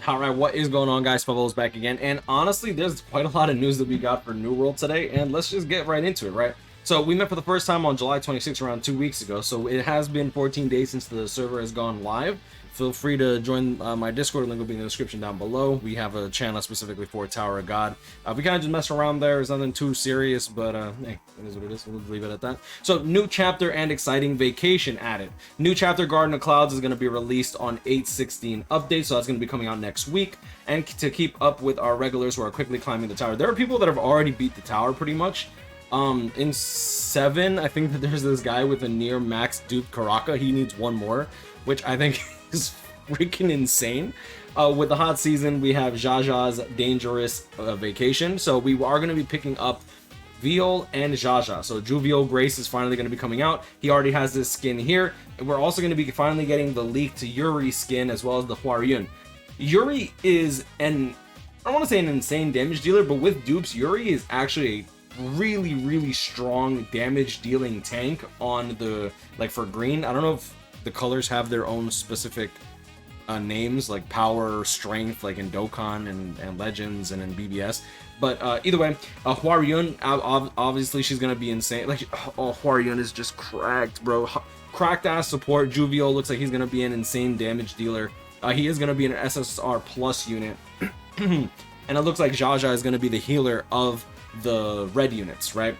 All right, what is going on, guys? Spiteful is back again, and honestly, there's quite a lot of news that we got for New World today, and let's just get right into it, right? So we met for the first time on July 26th, around 2 weeks ago, so it has been 14 days since the server has gone live. Feel free to join my Discord, link will be in the description down below. We have a channel specifically for Tower of God. We kind of just mess around there. It's nothing too serious, but hey, it is what it is. We'll leave it at that. So, new chapter and exciting vacation added. New chapter Garden of Clouds is going to be released on 8/16 update, so that's going to be coming out next week. And to keep up with our regulars who are quickly climbing the tower, there are people that have already beat the tower pretty much. In 7, I think that there's this guy with a near max dupe Karaka. He needs one more, which I think is freaking insane. With the hot season, we have Jaja's dangerous vacation, so we are going to be picking up Viole and Jaja. So Viole Grace is finally going to be coming out. He already has this skin here, and we're also going to be finally getting the leaked Yuri skin as well as the Hwaryun. Yuri is I don't want to say an insane damage dealer, but with dupes, Yuri is actually a really strong damage dealing tank on the, like, for green. I don't know if the colors have their own specific names, like power, strength, like in Dokkan and Legends and in BBS, but either way, Hwaryun, obviously she's gonna be insane. Like, oh, Hwaryun is just cracked, bro. Cracked ass support. Viole looks like he's gonna be an insane damage dealer. He is gonna be an SSR plus unit, and it looks like Jaja is gonna be the healer of the red units, right?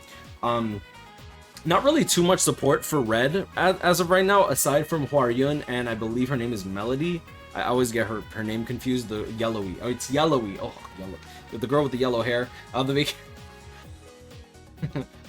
Not really too much support for red as of right now, aside from Hwaryun, and I believe her name is Melody. I always get her name confused. The yellowy. Oh, it's yellowy. Oh, yellow. The girl with the yellow hair.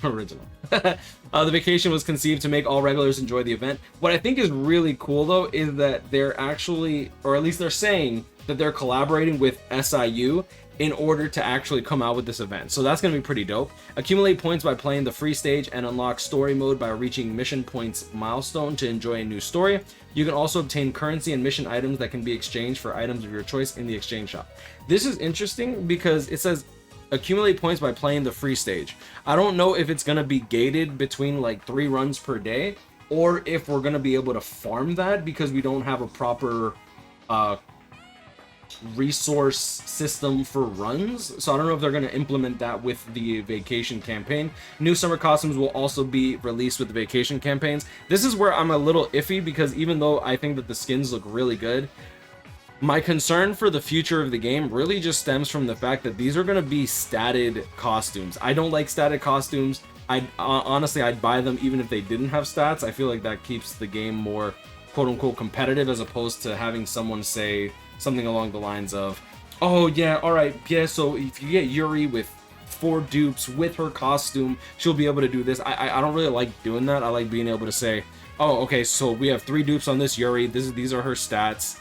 Original. The vacation was conceived to make all regulars enjoy the event. What I think is really cool, though, is that they're actually, or at least they're saying that they're collaborating with SIU in order to actually come out with this event. So that's going to be pretty dope. Accumulate points by playing the free stage and unlock story mode by reaching mission points milestone to enjoy a new story. You can also obtain currency and mission items that can be exchanged for items of your choice in the exchange shop. This is interesting because it says accumulate points by playing the free stage. I don't know if it's going to be gated between like 3 runs per day, or if we're going to be able to farm that because we don't have a proper resource system for runs. So I don't know if they're going to implement that with the vacation campaign. New summer costumes will also be released with the vacation campaigns. This is where I'm a little iffy, because even though I think that the skins look really good, my concern for the future of the game really just stems from the fact that these are going to be statted costumes. I don't like statted costumes. Honestly, I'd buy them even if they didn't have stats. I feel like that keeps the game more quote-unquote competitive, as opposed to having someone say something along the lines of, oh yeah, all right, yeah, so if you get Yuri with 4 dupes with her costume, she'll be able to do this. I don't really like doing that. I like being able to say, oh, okay, so we have 3 dupes on this Yuri, these are her stats.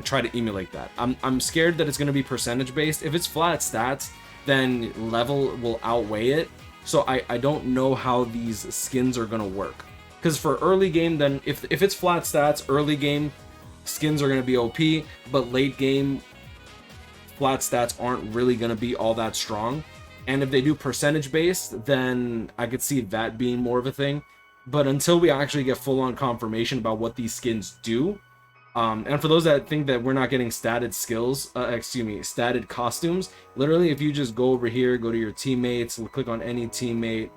Try to emulate that. I'm scared that it's going to be percentage based. If it's flat stats, then level will outweigh it. So I don't know how these skins are going to work. Because for early game, then if it's flat stats, early game skins are going to be OP, but late game flat stats aren't really going to be all that strong. And if they do percentage based, then I could see that being more of a thing. But until we actually get full on confirmation about what these skins do, and for those that think that we're not getting statted skills, statted costumes, literally if you just go over here, go to your teammates, click on any teammate,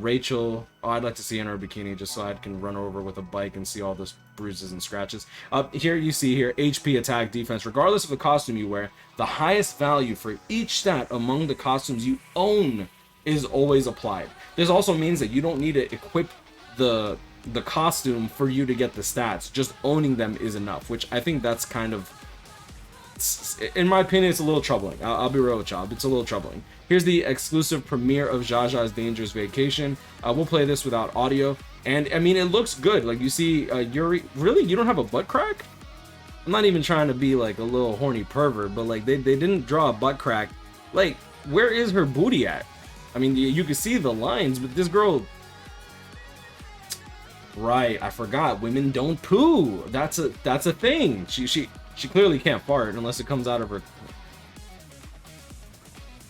Rachel, oh, I'd like to see in her bikini just so I can run over with a bike and see all those bruises and scratches. Here you see here, HP, attack, defense. Regardless of the costume you wear, the highest value for each stat among the costumes you own is always applied. This also means that you don't need to equip the costume for you to get the stats. Just owning them is enough, which I think that's kind of, in my opinion, it's a little troubling. I'll be real with y'all. It's a little troubling. Here's the exclusive premiere of Jaja's Dangerous Vacation. We'll play this without audio. And, I mean, it looks good. Like, you see Yuri... Really? You don't have a butt crack? I'm not even trying to be, like, a little horny pervert, but, like, they didn't draw a butt crack. Like, where is her booty at? I mean, you can see the lines, but this girl... Right, I forgot. Women don't poo. That's a thing. She clearly can't fart unless it comes out of her...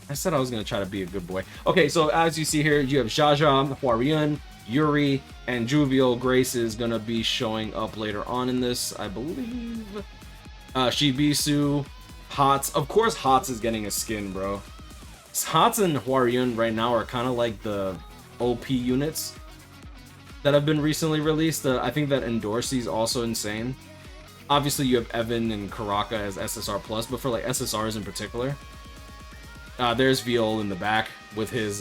I said I was going to try to be a good boy. Okay, so as you see here, you have Jaja, Hwaryun, Yuri, and Viole Grace is going to be showing up later on in this, I believe. Shibisu, Hots, of course Hots is getting a skin, bro. Hots and Hwaryun right now are kind of like the OP units that have been recently released. I think that Endorsi is also insane. Obviously, you have Evan and Karaka as SSR plus, but for like SSRs in particular, there's Viole in the back with his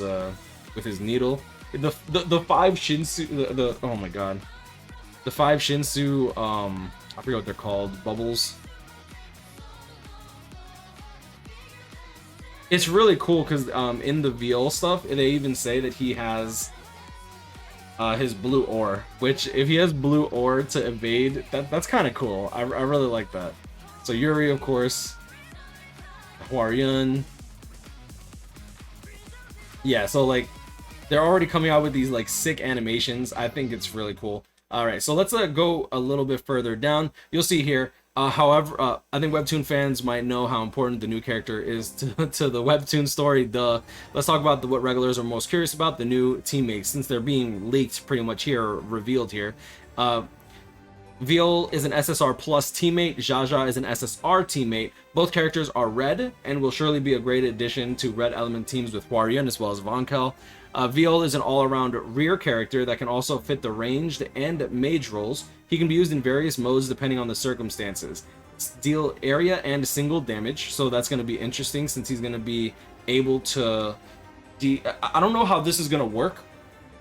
needle. The 5 Shinsu, the oh my god, the 5 Shinsu, I forget what they're called, bubbles. It's really cool because in the Viole stuff, they even say that he has his blue ore, which if he has blue ore to evade, that's kind of cool. I really like that. So Yuri, of course, Hwaryun. Yeah, so like they're already coming out with these like sick animations. I think it's really cool. All right, so let's go a little bit further down. You'll see here. However, I think Webtoon fans might know how important the new character is to the Webtoon story. Duh. Let's talk about what regulars are most curious about, the new teammates, since they're being leaked pretty much here, revealed here. Viole is an SSR plus teammate, Jaja is an SSR teammate. Both characters are red and will surely be a great addition to red element teams with Hwaryun as well as Vonkel. Viole is an all-around rear character that can also fit the ranged and mage roles. He can be used in various modes depending on the circumstances. Deal area and single damage, so that's going to be interesting since he's going to be able to... I don't know how this is going to work,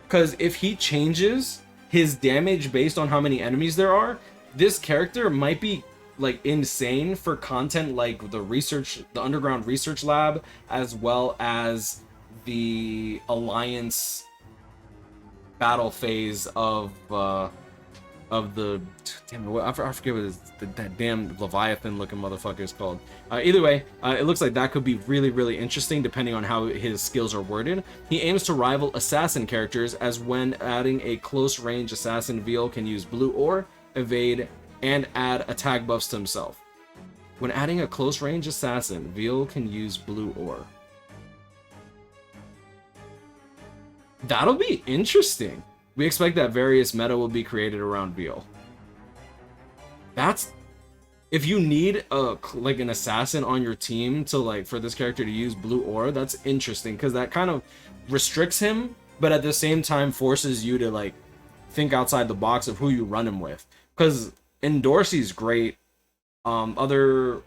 because if he changes his damage based on how many enemies there are, this character might be like insane for content like the underground research lab, as well as the alliance battle phase of the damn, I forget what that damn Leviathan looking motherfucker is called. Either way, it looks like that could be really interesting depending on how his skills are worded. He aims to rival assassin characters, as when adding a close range assassin, Viole can use blue ore, evade, and add attack buffs to himself. When adding a close range assassin, Viole can use blue ore. That'll be interesting. We expect that various meta will be created around Viole. That's... if you need like an assassin on your team to like for this character to use blue ore, that's interesting because that kind of restricts him, but at the same time forces you to like think outside the box of who you run him with. Because Endorsi's great. Other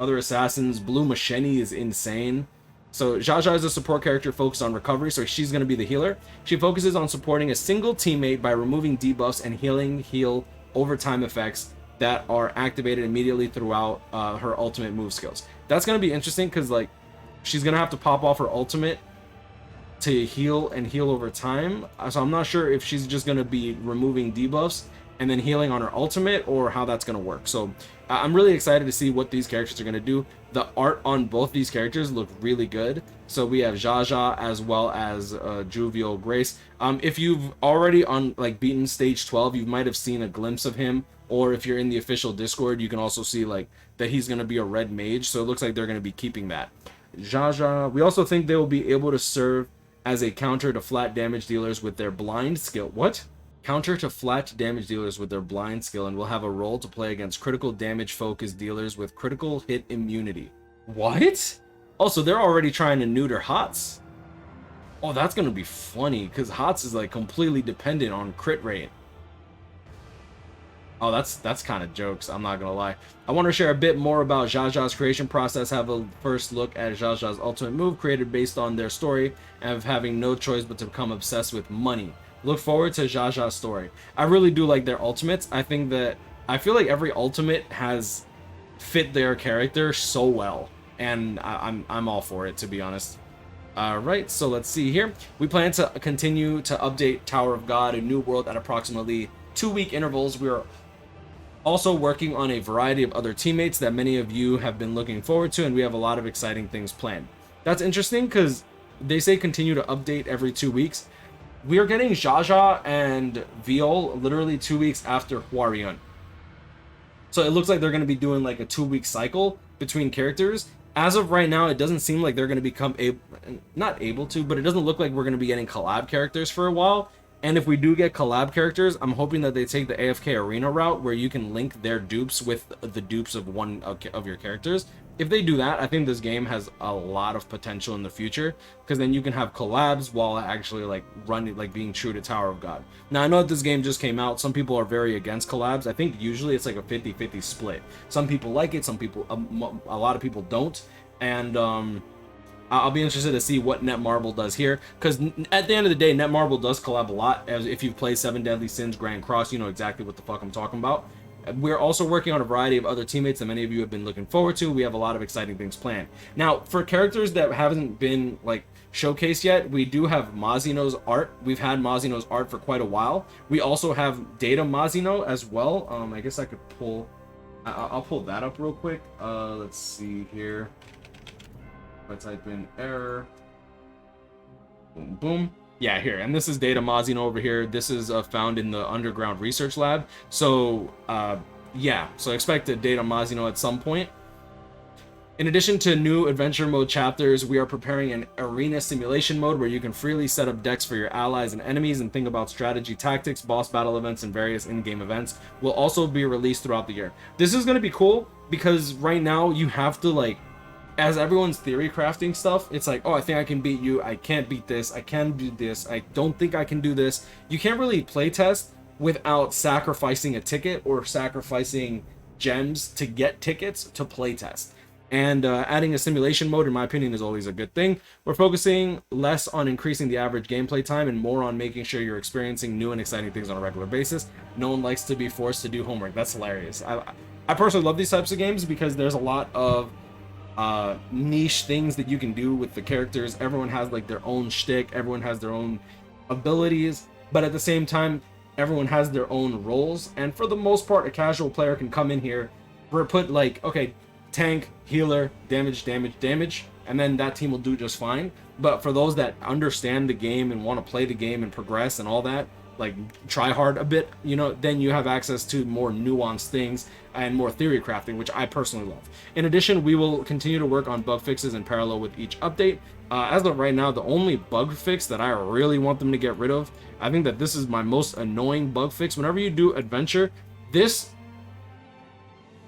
assassins, Blue Machete is insane. So Jaja is a support character focused on recovery, so she's going to be the healer. She focuses on supporting a single teammate by removing debuffs and heal overtime effects that are activated immediately throughout her ultimate move skills. That's going to be interesting because like she's going to have to pop off her ultimate to heal over time. So I'm not sure if she's just going to be removing debuffs and then healing on her ultimate, or how that's going to work. So I'm really excited to see what these characters are going to do. The art on both these characters look really good. So we have Jaja as well as Juvial Grace. If you've already beaten stage 12, you might have seen a glimpse of him, or if you're in the official Discord, you can also see like that he's going to be a red mage. So it looks like they're going to be keeping that. Jaja, we also think they will be able to serve as a counter to flat damage dealers with their blind skill. What? Counter to flat damage dealers with their blind skill, and will have a role to play against critical damage focused dealers with critical hit immunity. What? Also, they're already trying to neuter Hots. Oh, that's gonna be funny because Hots is like completely dependent on crit rate. Oh, that's kind of jokes, I'm not gonna lie. I want to share a bit more about Jaja's creation process, have a first look at Jaja's ultimate move created based on their story, and of having no choice but to become obsessed with money. Look forward to Jaja's story. I really do like their ultimates. I feel like every ultimate has fit their character so well, and I'm all for it, to be honest. Alright, so let's see here. We plan to continue to update Tower of God and New World at approximately 2-week intervals. We are also working on a variety of other teammates that many of you have been looking forward to, and we have a lot of exciting things planned. That's interesting because they say continue to update every 2 weeks. We are getting Jaja and Viole literally 2 weeks after Hwaryun. So it looks like they're going to be doing like a 2-week cycle between characters. As of right now, it doesn't seem like they're going to become not able to, but it doesn't look like we're going to be getting collab characters for a while. And if we do get collab characters, I'm hoping that they take the AFK arena route where you can link their dupes with the dupes of one of your characters. if they do that, I think this game has a lot of potential in the future, because then you can have collabs while actually like running, like being true to Tower of God. Now I know that this game just came out, some people are very against collabs. I think usually it's like a 50-50 split. Some people like it, some people, a lot of people don't, and I'll be interested to see what Netmarble does here, because at the end of the day, Netmarble does collab a lot. As if you've played Seven Deadly Sins Grand Cross, you know exactly what the fuck I'm talking about. We're also working on a variety of other teammates that many of you have been looking forward to. We have a lot of exciting things planned. Now, for characters that haven't been like showcased yet, we do have Mazino's art. We've had Mazino's art for quite a while. We also have Data Mazino as well. I guess I could pull, I'll pull that up real quick. Let's see here. If I type in error, boom, boom. Yeah, here, and this is Data Mazino over here. This is found in the underground research lab. So, yeah, so expect a Data Mazino at some point. In addition to new adventure mode chapters, we are preparing an arena simulation mode where you can freely set up decks for your allies and enemies and think about strategy, tactics, boss battle events, and various in-game events. Will also be released throughout the year. This is going to be cool because right now you have to, like, as everyone's theory crafting stuff, it's like, oh, I think I can beat you, I can't beat this, I can do this, I don't think I can do this. You can't really play test without sacrificing a ticket or sacrificing gems to get tickets to play test. And adding a simulation mode, in my opinion, is always a good thing. We're focusing less on increasing the average gameplay time and more on making sure you're experiencing new and exciting things on a regular basis. No one likes to be forced to do homework. That's hilarious. I personally love these types of games because there's a lot of niche things that you can do with the characters. Everyone has like their own shtick, everyone has their own abilities, but at the same time everyone has their own roles, and for the most part a casual player can come in here, put like, okay, tank, healer, damage, and then that team will do just fine. But for those that understand the game and want to play the game and progress and all that, like try hard a bit, you know, then you have access to more nuanced things and more theory crafting, which I personally love. In addition, we will continue to work on bug fixes in parallel with each update. As of right now, the only bug fix that I really want them to get rid of, I think that this is my most annoying bug fix. Whenever you do adventure, this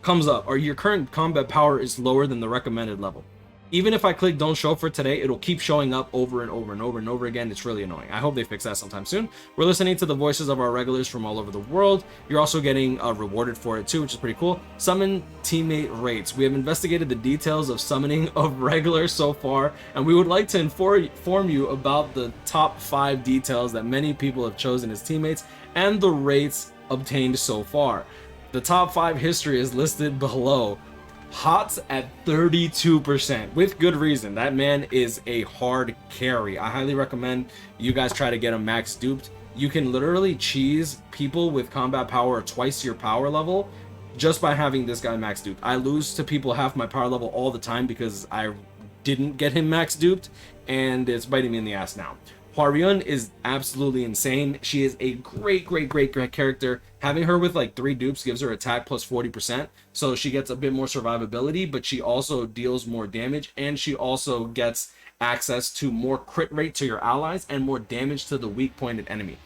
comes up, or your current combat power is lower than the recommended level. Even if I click don't show for today, it'll keep showing up over and over and over and over again. It's really annoying. I hope they fix that sometime soon. We're listening to the voices of our regulars from all over the world. You're also getting rewarded for it too, which is pretty cool. Summon teammate rates. We have investigated the details of summoning of regulars so far, and we would like to inform you about the top 5 details that many people have chosen as teammates and the rates obtained so far. The top 5 history is listed below. Hots at 32%, with good reason. That man is a hard carry. I highly recommend you guys try to get him max duped. You can literally cheese people with combat power twice your power level just by having this guy max duped. I lose to people half my power level all the time because I didn't get him max duped, and it's biting me in the ass now. Hwaryun is absolutely insane. She is a great character. Having her with like 3 dupes gives her attack plus 40%, so she gets a bit more survivability, but she also deals more damage, and she also gets access to more crit rate to your allies and more damage to the weak pointed enemy.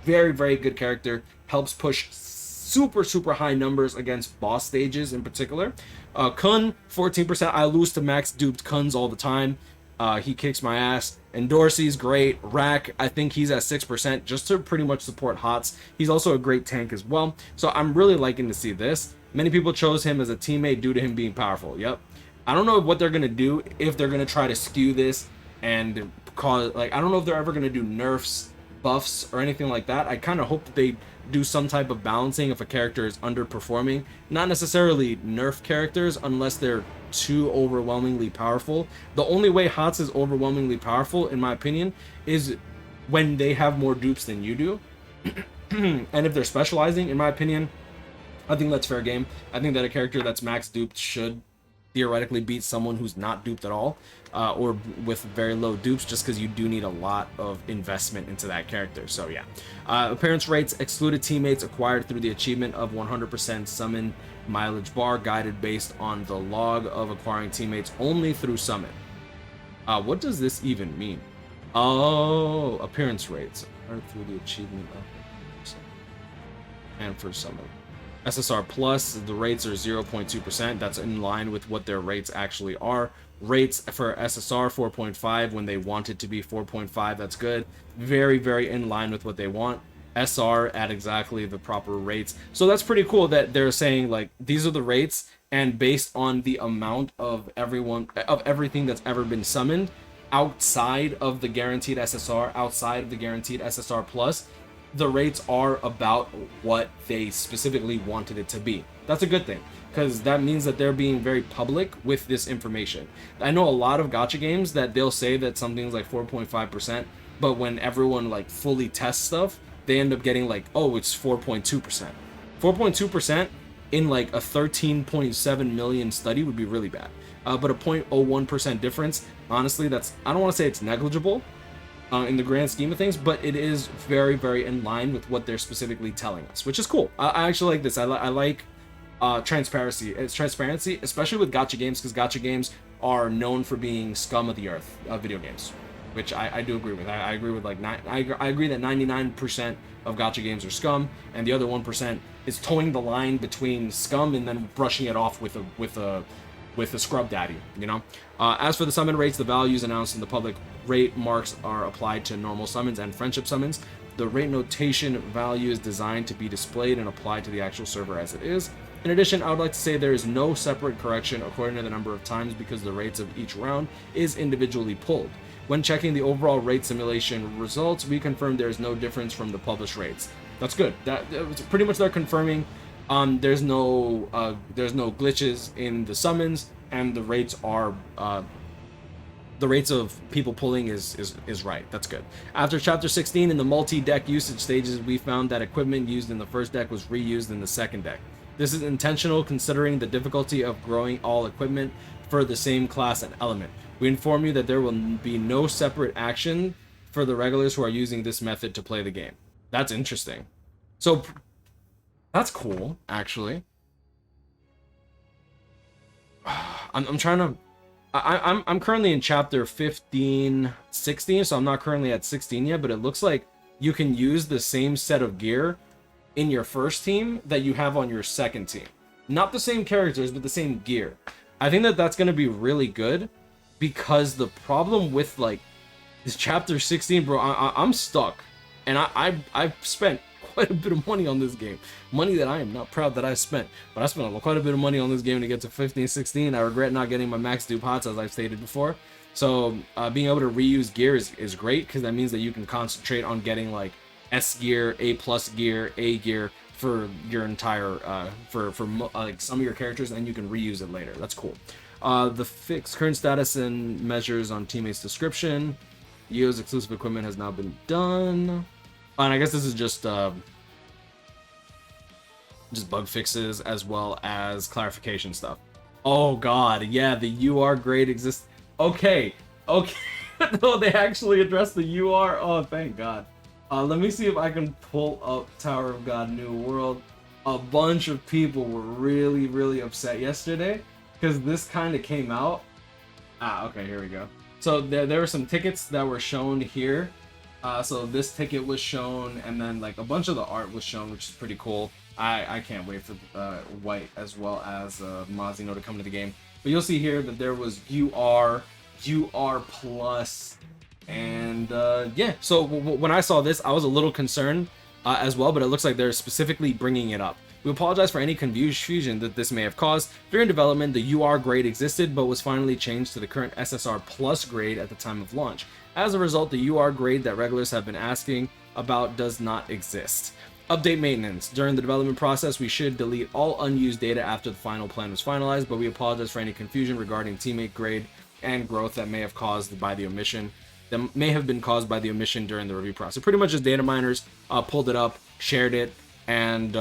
Very good character. Helps push super high numbers against boss stages in particular. Kun, 14%. I lose to max duped Kuns all the time. He kicks my ass. And Dorsey's great. Rack, I think he's at 6% just to pretty much support Hots. He's also a great tank as well. So I'm really liking to see this. Many people chose him as a teammate due to him being powerful. Yep. I don't know what they're going to do, if they're going to try to skew this and cause, like, I don't know if they're ever going to do nerfs, buffs, or anything like that. I kind of hope that they do some type of balancing if a character is underperforming. Not necessarily nerf characters unless they're too overwhelmingly powerful. The only way Hots is overwhelmingly powerful, in my opinion, is when they have more dupes than you do. And if they're specializing, in my opinion, I think that's fair game. I think that a character that's max duped should theoretically beat someone who's not duped at all, or with very low dupes, just because you do need a lot of investment into that character. So yeah. Appearance rates: excluded teammates acquired through the achievement of 100% summon mileage bar, guided based on the log of acquiring teammates only through summon. What does this even mean? Oh, appearance rates acquired through the achievement of 100% and for summon. SSR Plus, the rates are 0.2%. That's in line with what their rates actually are. Rates for SSR 4.5 when they want it to be 4.5. That's good. Very, very in line with what they want. SR at exactly the proper rates. So that's pretty cool that they're saying like these are the rates, and based on the amount of everything that's ever been summoned outside of the guaranteed SSR, outside of the guaranteed SSR Plus, the rates are about what they specifically wanted it to be. That's a good thing, because that means that they're being very public with this information. I know a lot of gacha games that they'll say that something's like 4.5%, but when everyone like fully tests stuff, they end up getting like, oh, it's 4.2%. 4.2% in like a 13.7 million study would be really bad. But a 0.01% difference, honestly, that's, I don't want to say it's negligible, in the grand scheme of things, but it is very, very in line with what they're specifically telling us, which is cool. I actually like this. I like transparency. It's transparency, especially with gacha games, because gacha games are known for being scum of the earth video games, which I do agree with. I agree with like I agree that 99% of gacha games are scum, and the other 1% is towing the line between scum and then brushing it off with a scrub daddy, you know. As for the summon rates, the values announced in the public rate marks are applied to normal summons and friendship summons. The rate notation value is designed to be displayed and applied to the actual server as it is. In addition, I would like to say there is no separate correction according to the number of times, because the rates of each round is individually pulled. When checking the overall rate simulation results, we confirmed there is no difference from the published rates. That's good. That pretty much they're confirming there's no glitches in the summons, and the rates are the rates of people pulling is right. That's good. After chapter 16 in the multi-deck usage stages, we found that equipment used in the first deck was reused in the second deck. This is intentional considering the difficulty of growing all equipment for the same class and element. We inform you that there will be no separate action for the regulars who are using this method to play the game. That's interesting. So that's cool, actually. I'm trying to. I'm currently in chapter 15, 16, so I'm not currently at 16 yet, but it looks like you can use the same set of gear in your first team that you have on your second team. Not the same characters, but the same gear. I think that that's going to be really good, because the problem with like this chapter 16, bro, I'm stuck, and I've spent quite a bit of money on this game. Money that I am not proud that I spent, but I spent quite a bit of money on this game to get to 15, 16. I regret not getting my max dupe hots, as I've stated before. So being able to reuse gear is great, because that means that you can concentrate on getting like S gear, A plus gear, A gear for your entire for like some of your characters, and you can reuse it later. That's cool. The fixed current status and measures on teammates' description. EO's exclusive equipment has now been done. And I guess this is just bug fixes as well as clarification stuff. Oh god, yeah, the UR grade exists. Okay. No, they actually addressed the UR. Oh, thank god. Let me see if I can pull up Tower of God New World. A bunch of people were really, really upset yesterday because this kind of came out. Okay, here we go. So there were some tickets that were shown here. So this ticket was shown, and then like a bunch of the art was shown, which is pretty cool. I can't wait for White as well as Mazino to come to the game. But you'll see here that there was UR plus, and yeah. So when I saw this, I was a little concerned as well, but it looks like they're specifically bringing it up. We apologize for any confusion that this may have caused. During development, the UR grade existed, but was finally changed to the current SSR Plus grade at the time of launch. As a result, the UR grade that regulars have been asking about does not exist. Update maintenance. During the development process, we should delete all unused data after the final plan was finalized, but we apologize for any confusion regarding teammate grade and growth that may have caused by the omission. That may have been caused by the omission during the review process. Pretty much just data miners pulled it up, shared it, and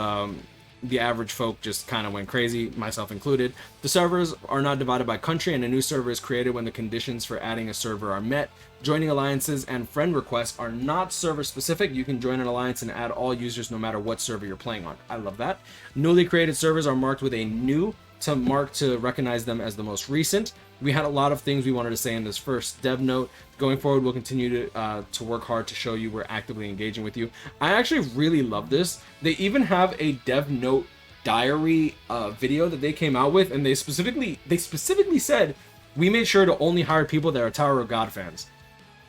the average folk just kind of went crazy, myself included. The servers are not divided by country, and a new server is created when the conditions for adding a server are met. Joining alliances and friend requests are not server specific. You can join an alliance and add all users no matter what server you're playing on. I love that. Newly created servers are marked with a new to recognize them as the most recent. We had a lot of things we wanted to say in this first dev note. Going forward, we'll continue to work hard to show you we're actively engaging with you. I actually really love this. They even have a dev note diary video that they came out with, and they specifically said, we made sure to only hire people that are Tower of God fans.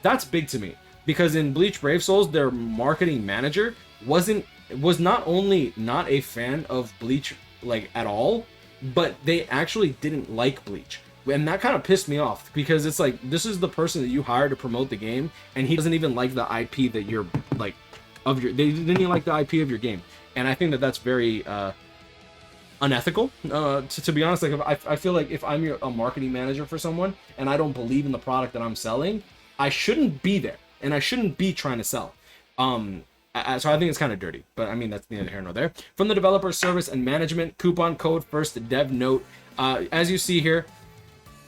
That's big to me, because in Bleach Brave Souls, their marketing manager was not only not a fan of Bleach like at all, but they actually didn't like Bleach. And that kind of pissed me off, because it's like, this is the person that you hire to promote the game, and he doesn't even like the IP that you're like they didn't even like the IP of your game. And I think that that's very unethical, to be honest. Like, I feel like if I'm a marketing manager for someone and I don't believe in the product that I'm selling, I shouldn't be there, and I shouldn't be trying to sell. So I think it's kind of dirty, but I mean, that's neither here nor there. From the developer service and management, coupon code first dev note. As you see here,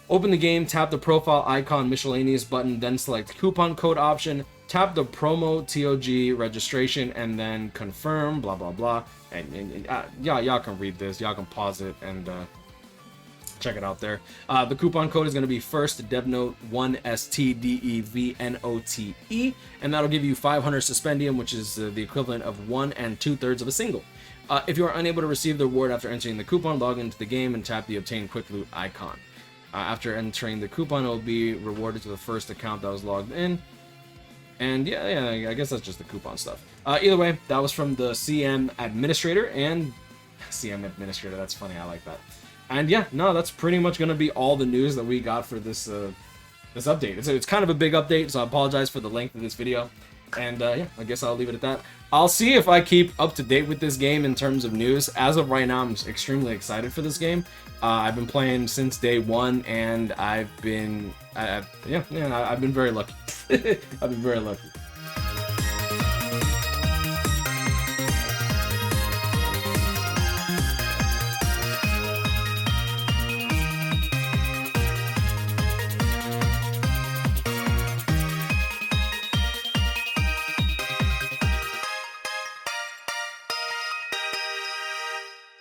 open the game, tap the profile icon miscellaneous button, then select coupon code option, tap the promo TOG registration, and then confirm, blah, blah, blah. And yeah, y'all can read this. Y'all can pause it and check it out there. The coupon code is going to be first devnote 1STDEVNOTE, and that'll give you 500 suspendium, which is the equivalent of 1 2/3 of a single. If you are unable to receive the reward after entering the coupon, log into the game and tap the obtain quick loot icon. After entering the coupon, it will be rewarded to the first account that was logged in. And yeah, I guess that's just the coupon stuff. Either way, that was from the CM administrator, and CM administrator, that's funny, I like that. And yeah, no, that's pretty much going to be all the news that we got for this this update. It's kind of a big update, so I apologize for the length of this video. And yeah, I guess I'll leave it at that. I'll see if I keep up to date with this game in terms of news. As of right now, I'm extremely excited for this game. I've been playing since day one, and I've been very lucky. I've been very lucky.